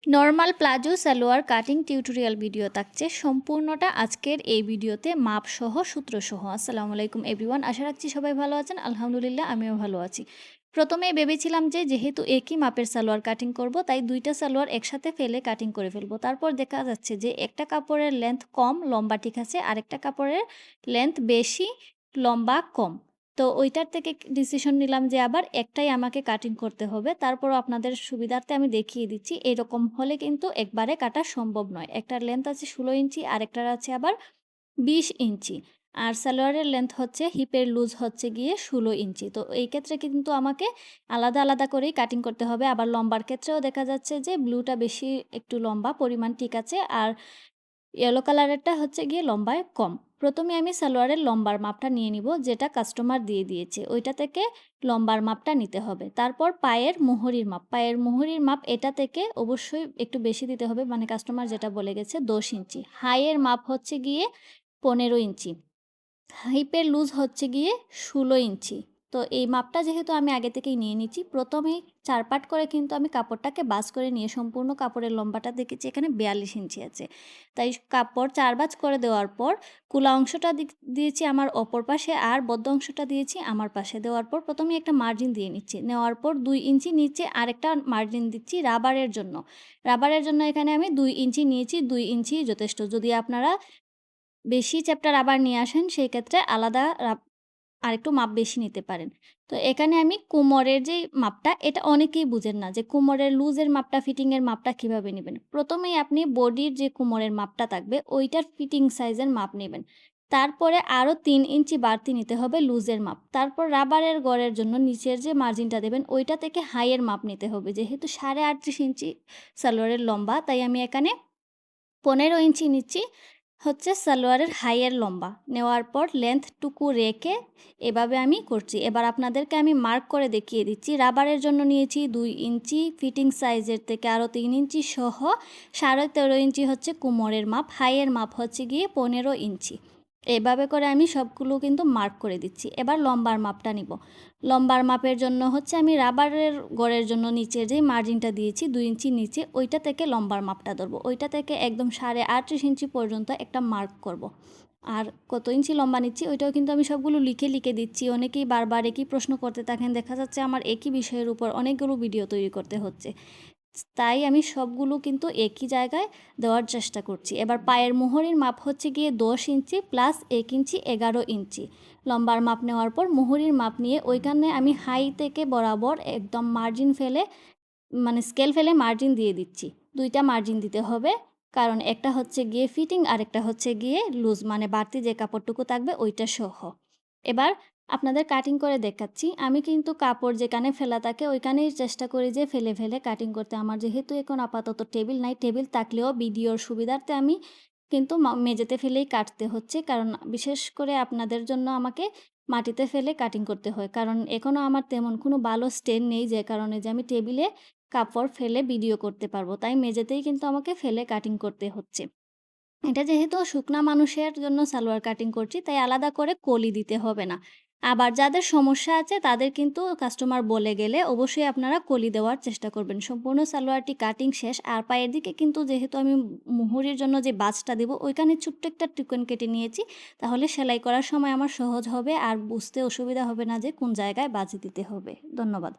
Normal palazzo salwar cutting tutorial video থাকছে সম্পূর্ণটা আজকের এই ভিডিওতে মাপ সহ সূত্র সহ। আসসালামু আলাইকুম এভরিওয়ান, আশা রাখছি সবাই ভালো আছেন। আলহামদুলিল্লাহ আমিও ভালো আছি। প্রথমে ভেবেছিলাম যে যেহেতু একই মাপের সালোয়ার কাটিং করব, তাই দুইটা সালোয়ার একসাথে ফেলে কাটিং করে ফেলবো। তারপর দেখা যাচ্ছে যে একটা কাপড়ের লেন্থ কম, লম্বা ঠিক আছে, আরেকটা কাপড়ের লেন্থ বেশি, লম্বা কম। তো ওইটার থেকে ডিসিশন নিলাম যে আবার একটাই আমাকে কাটিং করতে হবে। তারপরও আপনাদের সুবিধার্থে আমি দেখিয়ে দিচ্ছি। এরকম হলে কিন্তু একবারে কাটা সম্ভব নয়। একটার লেন্থ আছে 16 ইঞ্চি, আরেকটার আছে আবার 20 ইঞ্চি। আর সালোয়ারের লেন্থ হচ্ছে, হিপের লুজ হচ্ছে গিয়ে 16 ইঞ্চি। তো এই ক্ষেত্রে কিন্তু আমাকে আলাদা আলাদা করেই কাটিং করতে হবে। আবার লম্বার ক্ষেত্রেও দেখা যাচ্ছে যে ব্লুটা বেশি একটু লম্বা, পরিমাণ ঠিক আছে। আর ইয়েলো কালারেরটা হচ্ছে গিয়ে লম্বায় কম। প্রথমে আমি সালোয়ারের লম্বার মাপটা নিয়ে নিব, যেটা কাস্টমার দিয়ে দিয়েছে ওইটা থেকে লম্বার মাপটা নিতে হবে। তারপর পায়ের মুহুরির মাপ, পায়ের মুহুরির মাপ এটা থেকে অবশ্যই একটু বেশি দিতে হবে, মানে কাস্টমার যেটা বলে গেছে 10 ইঞ্চি। হাইয়ের মাপ হচ্ছে গিয়ে 15 ইঞ্চি। হিপের লুজ হচ্ছে গিয়ে 16 ইঞ্চি। তো এই মাপটা যেহেতু আমি আগে থেকেই নিয়ে নিচ্ছি, প্রথমেই 4 পার্ট করে কিন্তু আমি কাপড়টাকে ভাঁজ করে নিয়ে সম্পূর্ণ কাপড়ের লম্বাটা দেখেছি এখানে 42 ইঞ্চি আছে। তাই কাপড় 4 ভাঁজ করে দেওয়ার পর কুলা অংশটা দিয়েছি আমার অপর পাশে, আর বদ্ধ অংশটা দিয়েছি আমার পাশে। দেওয়ার পর প্রথমেই একটা মার্জিন দিয়ে নিচ্ছি, নেওয়ার পর 2 ইঞ্চি নিচে আরেকটা মার্জিন দিচ্ছি রাবারের জন্য। রাবারের জন্য এখানে আমি 2 ইঞ্চি নিয়েছি, 2 ইঞ্চি যথেষ্ট। যদি আপনারা বেশি চ্যাপ্টা রাবার নিয়ে আসেন, সেই ক্ষেত্রে আলাদা আরেকটু মাপ বেশি নিতে পারেন। তো এখানে আমি কোমরের যে মাপটা, এটা অনেকেই বুঝেন না যে কোমরের লুজের মাপটা, ফিটিংয়ের মাপটা কীভাবে নেবেন। প্রথমেই আপনি বডির যে কোমরের মাপটা থাকবে ওইটার ফিটিং সাইজের মাপ নেবেন। তারপরে আরও 3 ইঞ্চি বাড়তি নিতে হবে লুজের মাপ। তারপর রাবারের গড়ের জন্য নিচের যে মার্জিনটা দেবেন ওইটা থেকে হাইয়ের মাপ নিতে হবে। যেহেতু 38.5 ইঞ্চি সালোয়ারের লম্বা, তাই আমি এখানে 15 ইঞ্চি নিচ্ছি হচ্ছে সালোয়ারের হাইয়ের লম্বা। নেওয়ার পর লেন্থটুকু রেখে এভাবে আমি করছি। এবার আপনাদেরকে আমি মার্ক করে দেখিয়ে দিচ্ছি। রাবারের জন্য নিয়েছি 2 ইঞ্চি, ফিটিং সাইজের থেকে আরও 3 ইঞ্চি সহ 13.5 ইঞ্চি হচ্ছে কোমরের মাপ, হাইয়ের মাপ হচ্ছে গিয়ে 15 ইঞ্চি। এভাবে করে আমি সবগুলো কিন্তু মার্ক করে দিচ্ছি। এবার লম্বার মাপটা নিব। লম্বার মাপের জন্য হচ্ছে আমি রাবারের গড়ের জন্য নিচের যেই মার্জিনটা দিয়েছি 2 ইঞ্চি নিচে, ওইটা থেকে লম্বার মাপটা ধরবো। ওইটা থেকে একদম 38.5 ইঞ্চি পর্যন্ত একটা মার্ক করব। আর কত ইঞ্চি লম্বা নিচ্ছি ওইটাও কিন্তু আমি সবগুলো লিখে লিখে দিচ্ছি। অনেকেই বারবার একই প্রশ্ন করতে থাকেন, দেখা যাচ্ছে আমার একই বিষয়ের উপর অনেকগুলো ভিডিও তৈরি করতে হচ্ছে। তাই আমি সবগুলো কিন্তু একই জায়গায় দেওয়ার চেষ্টা করছি। এবার পায়ের মুহুরির মাপ হচ্ছে গিয়ে 10 ইঞ্চি প্লাস 1 ইঞ্চি 11 ইঞ্চি। লম্বার মাপ নেওয়ার পর মুহুরির মাপ নিয়ে ওইখানে আমি হাই থেকে বরাবর একদম মার্জিন ফেলে, মানে স্কেল ফেলে মার্জিন দিয়ে দিচ্ছি। 2টা মার্জিন দিতে হবে, কারণ একটা হচ্ছে গিয়ে ফিটিং, আরেকটা হচ্ছে গিয়ে লুজ, মানে বাড়তি যে কাপড়টুকু থাকবে ওইটা সহ। এবার আপনাদের কাটিং করে দেখাচ্ছি। আমি কিন্তু কাপড় যেখানে ফেলা থাকে ওইখানেই চেষ্টা করি যে ফেলে ফেলে কাটিং করতে। আমার যেহেতু এখন আপাতত টেবিল নাই, টেবিল থাকলেও ভিডিওর সুবিধার্থে আমি কিন্তু মেঝেতে ফেলেই কাটতে হচ্ছে, কারণ বিশেষ করে আপনাদের জন্য আমাকে মাটিতে ফেলে কাটিং করতে হয়। কারণ এখনও আমার তেমন কোনো ভালো স্ট্যান্ড নেই, যে কারণে যে আমি টেবিলে কাপড় ফেলে ভিডিও করতে পারবো, তাই মেঝেতেই কিন্তু আমাকে ফেলে কাটিং করতে হচ্ছে। এটা যেহেতু শুকনা মানুষের জন্য সালোয়ার কাটিং করছি, তাই আলাদা করে কলি দিতে হবে না। আবার যাদের সমস্যা আছে তাদের কিন্তু কাস্টমার বলে গেলে অবশ্যই আপনারা কলি দেওয়ার চেষ্টা করবেন। সম্পূর্ণ সালোয়ারটি কাটিং শেষ। আর পায়ের দিকে কিন্তু যেহেতু আমি মুহুরির জন্য যে বাজটা দেবো ওইখানে ছোট্ট একটা টিকন কেটে নিয়েছি, তাহলে সেলাই করার সময় আমার সহজ হবে আর বুঝতে অসুবিধা হবে না যে কোন জায়গায় বাজ দিতে হবে। ধন্যবাদ।